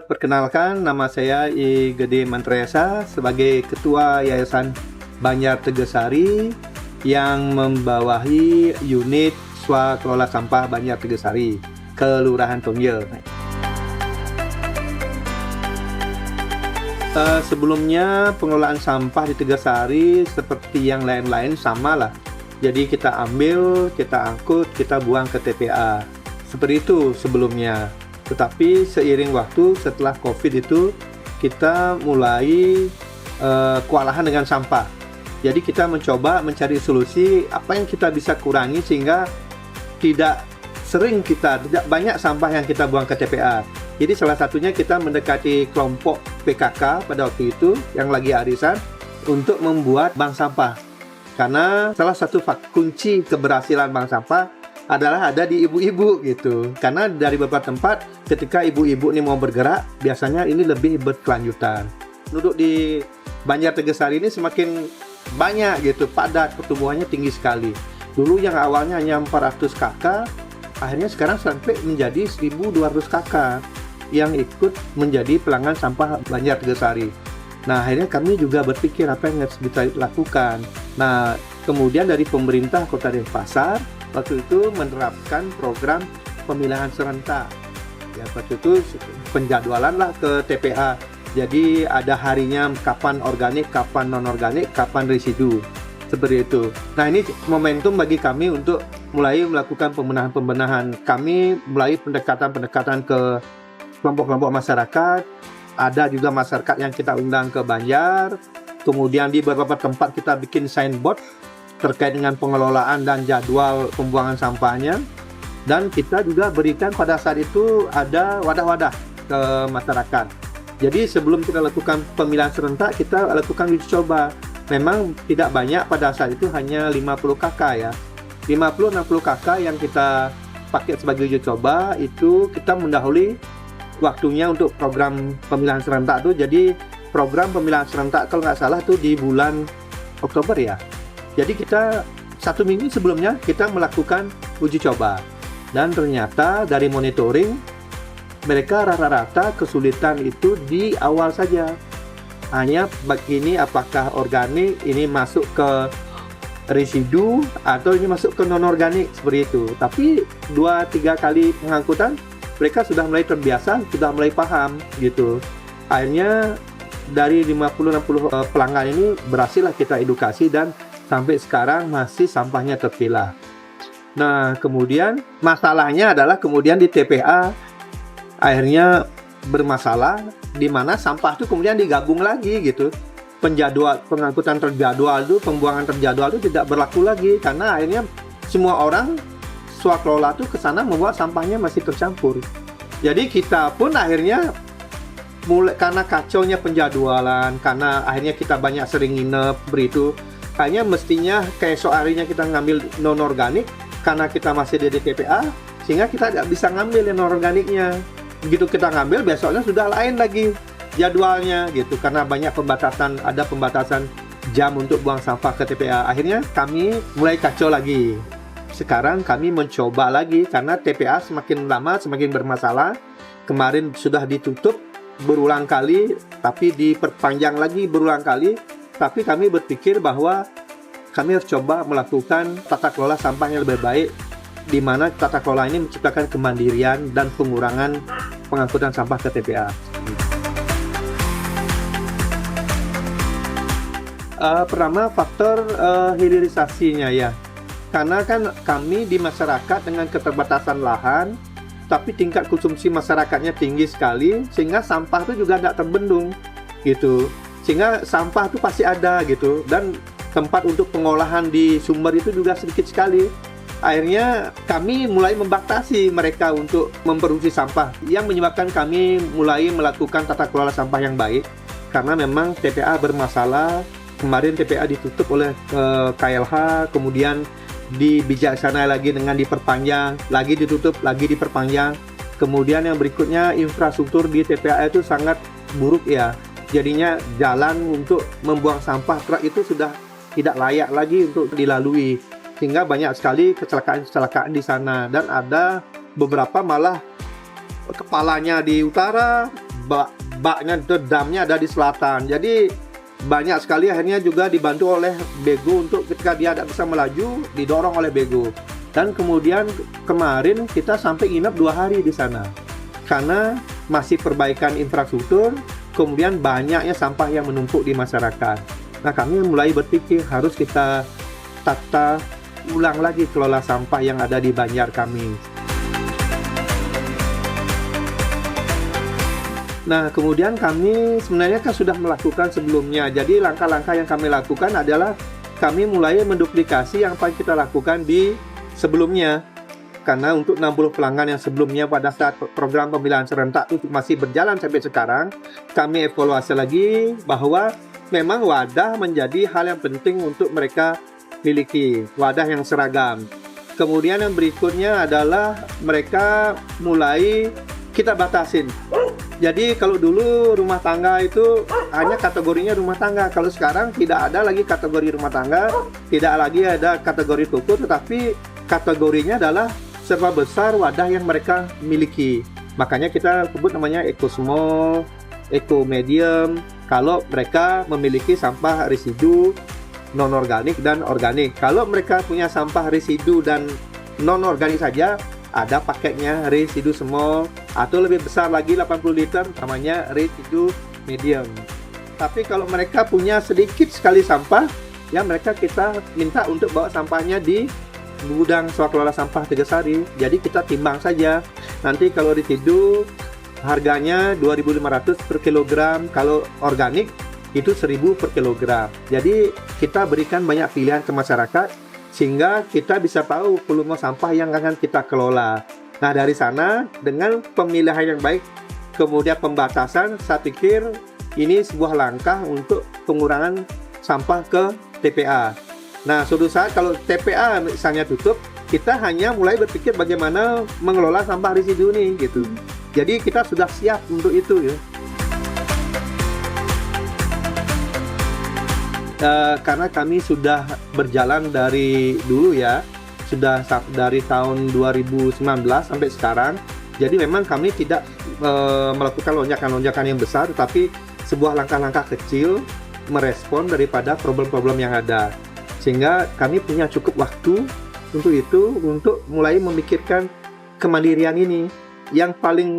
Perkenalkan, nama saya I. Gede Mantrayasa sebagai Ketua Yayasan Banjar Tegasari yang membawahi unit swakelola sampah Banjar Tegasari, Kelurahan Tongye. Sebelumnya pengelolaan sampah di Tegasari seperti yang lain-lain sama lah. Jadi kita ambil, kita angkut, kita buang ke TPA. Seperti itu sebelumnya. Tetapi seiring waktu setelah COVID itu kita mulai kewalahan dengan sampah. Jadi kita mencoba mencari solusi apa yang kita bisa kurangi sehingga tidak banyak sampah yang kita buang ke TPA. Jadi salah satunya kita mendekati kelompok PKK pada waktu itu yang lagi arisan untuk membuat bank sampah. Karena salah satu kunci keberhasilan bank sampah adalah ada di ibu-ibu gitu. Karena dari beberapa tempat ketika ibu-ibu ini mau bergerak, biasanya ini lebih berkelanjutan. Penduduk di Banjar Tegasari ini semakin banyak gitu, padat, pertumbuhannya tinggi sekali. Dulu yang awalnya hanya 400 kakak, akhirnya sekarang sampai menjadi 1.200 kakak yang ikut menjadi pelanggan sampah Banjar Tegasari. Nah, akhirnya kami juga berpikir apa yang harus kita lakukan. Nah, kemudian dari pemerintah Kota Denpasar waktu itu menerapkan program pemilahan serentak. Ya, waktu itu penjadwalan lah ke TPA. Jadi ada harinya kapan organik, kapan non-organik, kapan residu. Seperti itu. Nah, ini momentum bagi kami untuk mulai melakukan pembenahan-pembenahan. Kami mulai pendekatan-pendekatan ke kelompok-kelompok masyarakat. Ada juga masyarakat yang kita undang ke Banjar. Kemudian di beberapa tempat kita bikin signboard terkait dengan pengelolaan dan jadwal pembuangan sampahnya, dan kita juga berikan pada saat itu ada wadah-wadah ke masyarakat. Jadi sebelum kita lakukan pemilihan serentak, kita lakukan uji coba. Memang tidak banyak pada saat itu, hanya 50 kakak ya, 50-60 kakak yang kita pakai sebagai uji coba. Itu kita mendahului waktunya untuk program pemilihan serentak tuh. Jadi program pemilihan serentak kalau nggak salah tuh di bulan Oktober ya. Jadi kita 1 minggu sebelumnya kita melakukan uji coba, dan ternyata dari monitoring mereka rata-rata kesulitan itu di awal saja. Hanya begini, apakah organik ini masuk ke residu atau ini masuk ke non-organik, seperti itu. Tapi 2-3 kali pengangkutan mereka sudah mulai terbiasa, sudah mulai paham gitu. Akhirnya dari 50-60 pelanggan ini berhasillah kita edukasi dan sampai sekarang masih sampahnya terpilah. Nah, kemudian masalahnya adalah kemudian di TPA akhirnya bermasalah, di mana sampah itu kemudian digabung lagi gitu. Pengangkutan terjadwal itu, pembuangan terjadwal itu tidak berlaku lagi karena akhirnya semua orang swakelola itu ke sana membawa sampahnya masih tercampur. Jadi kita pun akhirnya mulai, karena kacaunya penjadwalan, karena akhirnya kita banyak sering nginep beritu. Hanya mestinya keesok harinya kita ngambil non-organik, karena kita masih di TPA, sehingga kita tidak bisa ngambil yang non-organiknya. Begitu kita ngambil, besoknya sudah lain lagi jadwalnya gitu, karena banyak pembatasan, ada pembatasan jam untuk buang sampah ke TPA. Akhirnya kami mulai kacau lagi. Sekarang kami mencoba lagi, karena TPA semakin lama semakin bermasalah. Kemarin sudah ditutup berulang kali, tapi diperpanjang lagi berulang kali. Tapi kami berpikir bahwa kami harus coba melakukan tata kelola sampah yang lebih baik, di mana tata kelola ini menciptakan kemandirian dan pengurangan pengangkutan sampah ke TPA. Pertama, faktor hilirisasinya ya. Karena kan kami di masyarakat dengan keterbatasan lahan, tapi tingkat konsumsi masyarakatnya tinggi sekali, sehingga sampah itu juga tidak terbendung gitu. Sehingga sampah itu pasti ada gitu, dan tempat untuk pengolahan di sumber itu juga sedikit sekali. Akhirnya kami mulai membatasi mereka untuk memproduksi sampah, yang menyebabkan kami mulai melakukan tata kelola sampah yang baik. Karena memang TPA bermasalah. Kemarin TPA ditutup oleh KLH, kemudian dibijaksana lagi dengan diperpanjang, lagi ditutup, lagi diperpanjang. Kemudian yang berikutnya, infrastruktur di TPA itu sangat buruk ya. Jadinya jalan untuk membuang sampah truk itu sudah tidak layak lagi untuk dilalui, sehingga banyak sekali kecelakaan-kecelakaan di sana. Dan ada beberapa malah kepalanya di utara, baknya itu damnya ada di selatan. Jadi banyak sekali akhirnya juga dibantu oleh Bego untuk ketika dia tidak bisa melaju didorong oleh Bego. Dan kemudian kemarin kita sampai nginep 2 hari di sana karena masih perbaikan infrastruktur, kemudian banyaknya sampah yang menumpuk di masyarakat. Nah, kami mulai berpikir harus kita tata ulang lagi kelola sampah yang ada di Banjar kami. Nah, kemudian kami sebenarnya kan sudah melakukan sebelumnya. Jadi langkah-langkah yang kami lakukan adalah kami mulai menduplikasi yang paling kita lakukan di sebelumnya. Karena untuk 60 pelanggan yang sebelumnya pada saat program pemilihan serentak itu masih berjalan sampai sekarang, kami evaluasi lagi bahwa memang wadah menjadi hal yang penting untuk mereka miliki, wadah yang seragam. Kemudian yang berikutnya adalah mereka mulai kita batasin. Jadi kalau dulu rumah tangga itu hanya kategorinya rumah tangga. Kalau sekarang tidak ada lagi kategori rumah tangga, tidak lagi ada kategori toko, tetapi kategorinya adalah serba besar wadah yang mereka miliki. Makanya kita sebut namanya eco small, eco medium. Kalau mereka memiliki sampah residu non organik dan organik. Kalau mereka punya sampah residu dan non organik saja, ada paketnya residu small, atau lebih besar lagi 80 liter namanya residu medium. Tapi kalau mereka punya sedikit sekali sampah, ya mereka kita minta untuk bawa sampahnya di gudang swakelola sampah Tegasari. Jadi kita timbang saja. Nanti kalau residu harganya 2.500 per kilogram, kalau organik itu 1.000 per kilogram. Jadi kita berikan banyak pilihan ke masyarakat sehingga kita bisa tahu volume sampah yang akan kita kelola. Nah, dari sana dengan pemilihan yang baik, kemudian pembatasan, saya pikir ini sebuah langkah untuk pengurangan sampah ke TPA. Nah, suatu saat kalau TPA misalnya tutup, kita hanya mulai berpikir bagaimana mengelola sampah residu ini gitu. Jadi kita sudah siap untuk itu ya. Karena kami sudah berjalan dari dulu ya, sudah dari tahun 2019 sampai sekarang. Jadi memang kami tidak melakukan lonjakan-lonjakan yang besar, tetapi sebuah langkah-langkah kecil merespon daripada problem-problem yang ada. Sehingga kami punya cukup waktu untuk itu, untuk mulai memikirkan kemandirian ini. Yang paling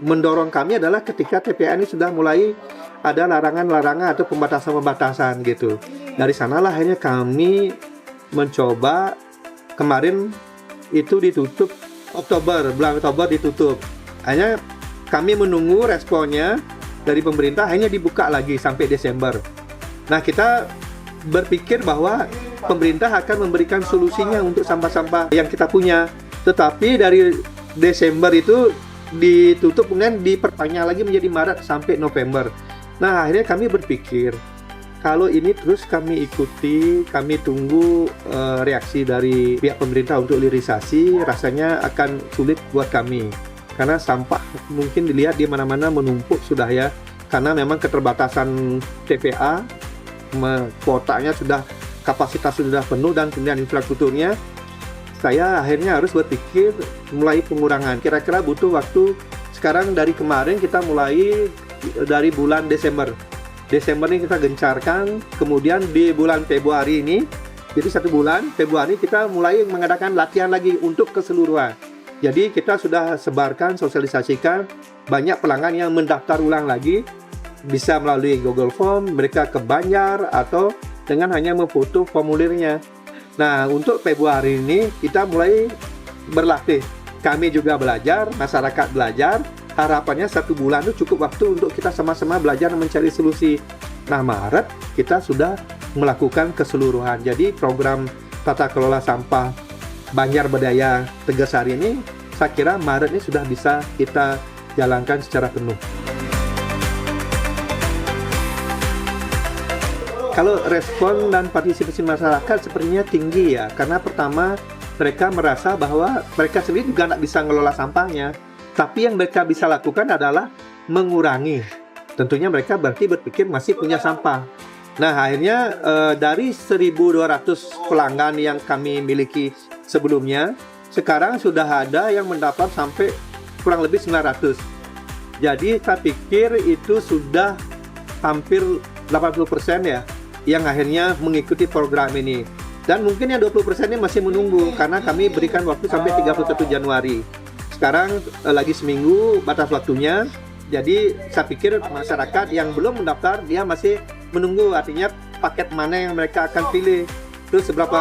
mendorong kami adalah ketika TPA ini sudah mulai ada larangan-larangan atau pembatasan-pembatasan gitu. Dari sanalah akhirnya kami mencoba, kemarin itu ditutup bulan Oktober ditutup. Hanya kami menunggu responnya dari pemerintah, akhirnya dibuka lagi sampai Desember. Nah, kita berpikir bahwa pemerintah akan memberikan solusinya untuk sampah-sampah yang kita punya. Tetapi dari Desember itu ditutup, kemudian diperpanjang lagi menjadi Maret sampai November. Nah, akhirnya kami berpikir, kalau ini terus kami ikuti, kami tunggu reaksi dari pihak pemerintah untuk hilirisasi, rasanya akan sulit buat kami. Karena sampah mungkin dilihat di mana-mana menumpuk sudah ya. Karena memang keterbatasan TPA, kuotanya sudah, kapasitas sudah penuh dan kemudian infrastrukturnya, saya akhirnya harus berpikir mulai pengurangan. Kira-kira butuh waktu, sekarang dari kemarin kita mulai dari bulan Desember ini kita gencarkan, kemudian di bulan Februari ini, jadi 1 bulan Februari kita mulai mengadakan latihan lagi untuk keseluruhan. Jadi kita sudah sebarkan, sosialisasikan, banyak pelanggan yang mendaftar ulang lagi, bisa melalui Google Form, mereka ke Banjar atau dengan hanya memfoto formulirnya. Nah, untuk Februari ini kita mulai berlatih. Kami juga belajar, masyarakat belajar. Harapannya 1 bulan itu cukup waktu untuk kita sama-sama belajar mencari solusi. Nah, Maret kita sudah melakukan keseluruhan. Jadi program tata kelola sampah Banjar Berdaya Tegasari ini, saya kira Maret ini sudah bisa kita jalankan secara penuh. Kalau respon dan partisipasi masyarakat sepertinya tinggi ya, karena pertama mereka merasa bahwa mereka sendiri juga tidak bisa ngelola sampahnya, tapi yang mereka bisa lakukan adalah mengurangi. Tentunya mereka berarti berpikir masih punya sampah. Nah, akhirnya dari 1.200 pelanggan yang kami miliki sebelumnya, sekarang sudah ada yang mendapat sampai kurang lebih 900. Jadi saya pikir itu sudah hampir 80% ya yang akhirnya mengikuti program ini. Dan mungkin yang 20% ini masih menunggu karena kami berikan waktu sampai 31 Januari. Sekarang lagi seminggu batas waktunya. Jadi saya pikir masyarakat yang belum mendaftar dia masih menunggu, artinya paket mana yang mereka akan pilih, terus seberapa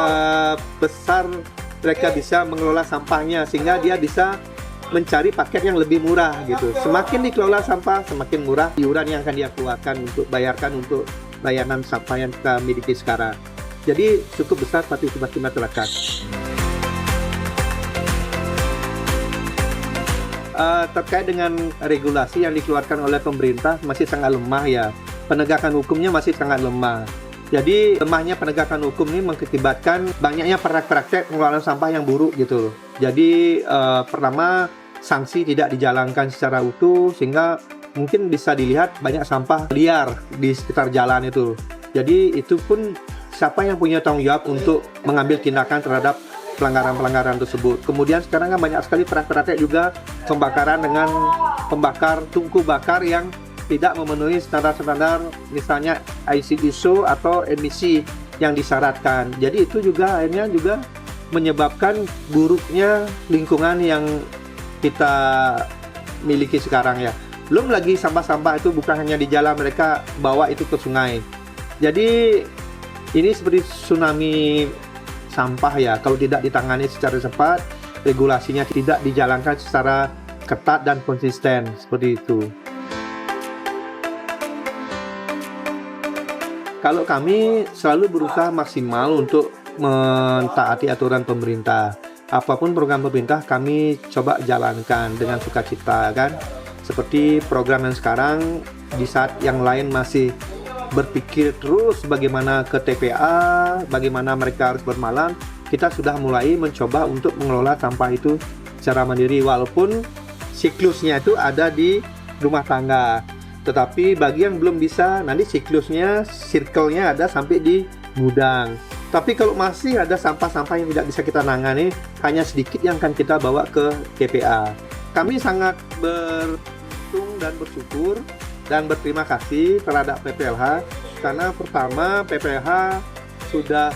besar mereka bisa mengelola sampahnya sehingga dia bisa mencari paket yang lebih murah gitu. Semakin dikelola sampah, semakin murah iuran yang akan dia keluarkan untuk bayarkan untuk layanan sampah yang kita miliki sekarang. Jadi cukup besar partisipasi masyarakat. Terkait dengan regulasi yang dikeluarkan oleh pemerintah masih sangat lemah ya. Penegakan hukumnya masih sangat lemah. Jadi lemahnya penegakan hukum ini mengakibatkan banyaknya praktek-praktek pengelolaan sampah yang buruk gitu loh. Jadi pertama, sanksi tidak dijalankan secara utuh sehingga mungkin bisa dilihat banyak sampah liar di sekitar jalan itu. Jadi itu pun siapa yang punya tanggung jawab untuk mengambil tindakan terhadap pelanggaran-pelanggaran tersebut. Kemudian sekarang kan banyak sekali praktek juga pembakaran dengan pembakar tungku bakar yang tidak memenuhi standar-standar misalnya ISO atau emisi yang disyaratkan. Jadi itu juga akhirnya juga menyebabkan buruknya lingkungan yang kita miliki sekarang ya. Belum lagi sampah-sampah itu bukan hanya di jalan, mereka bawa itu ke sungai. Jadi ini seperti tsunami sampah ya, kalau tidak ditangani secara cepat, regulasinya tidak dijalankan secara ketat dan konsisten seperti itu. Kalau kami selalu berusaha maksimal untuk mentaati aturan pemerintah. Apapun program pemerintah kami coba jalankan dengan sukacita kan. Seperti program yang sekarang di saat yang lain masih berpikir terus bagaimana ke TPA, bagaimana mereka harus bermalam, kita sudah mulai mencoba untuk mengelola sampah itu secara mandiri walaupun siklusnya itu ada di rumah tangga. Tetapi bagi yang belum bisa, nanti siklusnya, circle-nya ada sampai di gudang. Tapi kalau masih ada sampah-sampah yang tidak bisa kita tangani, hanya sedikit yang akan kita bawa ke TPA. Kami sangat beruntung dan bersyukur dan berterima kasih terhadap PPLH karena pertama PPLH sudah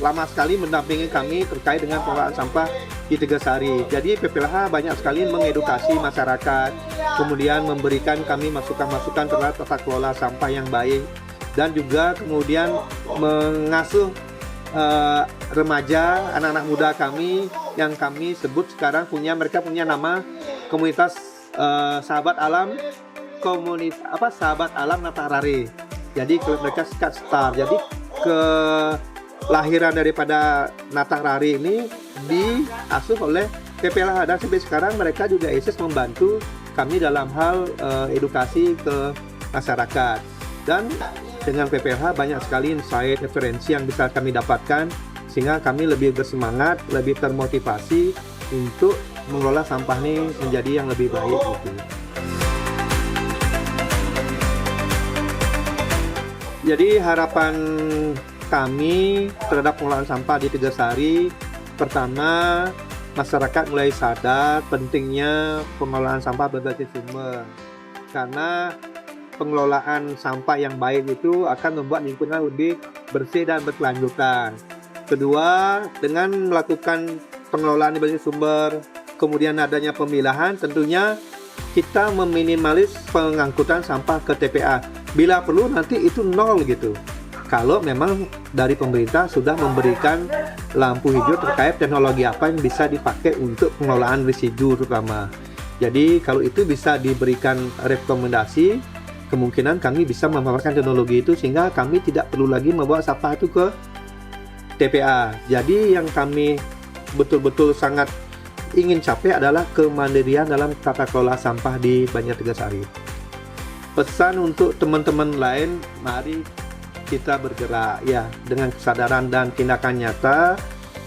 lama sekali mendampingi kami terkait dengan pengelolaan sampah di Tegasari. Jadi PPLH banyak sekali mengedukasi masyarakat, kemudian memberikan kami masukan-masukan terhadap tata kelola sampah yang baik dan juga kemudian mengasuh remaja, anak-anak muda kami yang kami sebut sekarang mereka punya nama komunitas sahabat alam sahabat alam Natarare. Jadi mereka Skat Star. Jadi kelahiran daripada Natarare ini diasuh oleh PPLH dan sampai sekarang mereka juga eksis membantu kami dalam hal edukasi ke masyarakat. Dan dengan PPLH banyak sekali insight, referensi yang bisa kami dapatkan sehingga kami lebih bersemangat, lebih termotivasi untuk mengelola sampah ini menjadi yang lebih baik gitu. Jadi harapan kami terhadap pengelolaan sampah di Tegasari, pertama masyarakat mulai sadar pentingnya pengelolaan sampah berbasis sumber karena pengelolaan sampah yang baik itu akan membuat lingkungan lebih bersih dan berkelanjutan. Kedua, dengan melakukan pengelolaan berbasis sumber, kemudian adanya pemilahan, tentunya kita meminimalis pengangkutan sampah ke TPA. Bila perlu nanti itu nol gitu. Kalau memang dari pemerintah sudah memberikan lampu hijau terkait teknologi apa yang bisa dipakai untuk pengelolaan residu terutama. Jadi kalau itu bisa diberikan rekomendasi, kemungkinan kami bisa memanfaatkan teknologi itu sehingga kami tidak perlu lagi membawa sampah itu ke TPA. Jadi yang kami betul-betul sangat ingin capai adalah kemandirian dalam tata kelola sampah di Banjar Tegasari. Pesan untuk teman-teman lain, mari kita bergerak ya dengan kesadaran dan tindakan nyata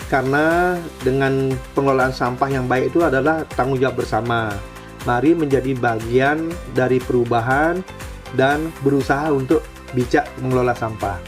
karena dengan pengelolaan sampah yang baik itu adalah tanggung jawab bersama. Mari menjadi bagian dari perubahan dan berusaha untuk bijak mengelola sampah.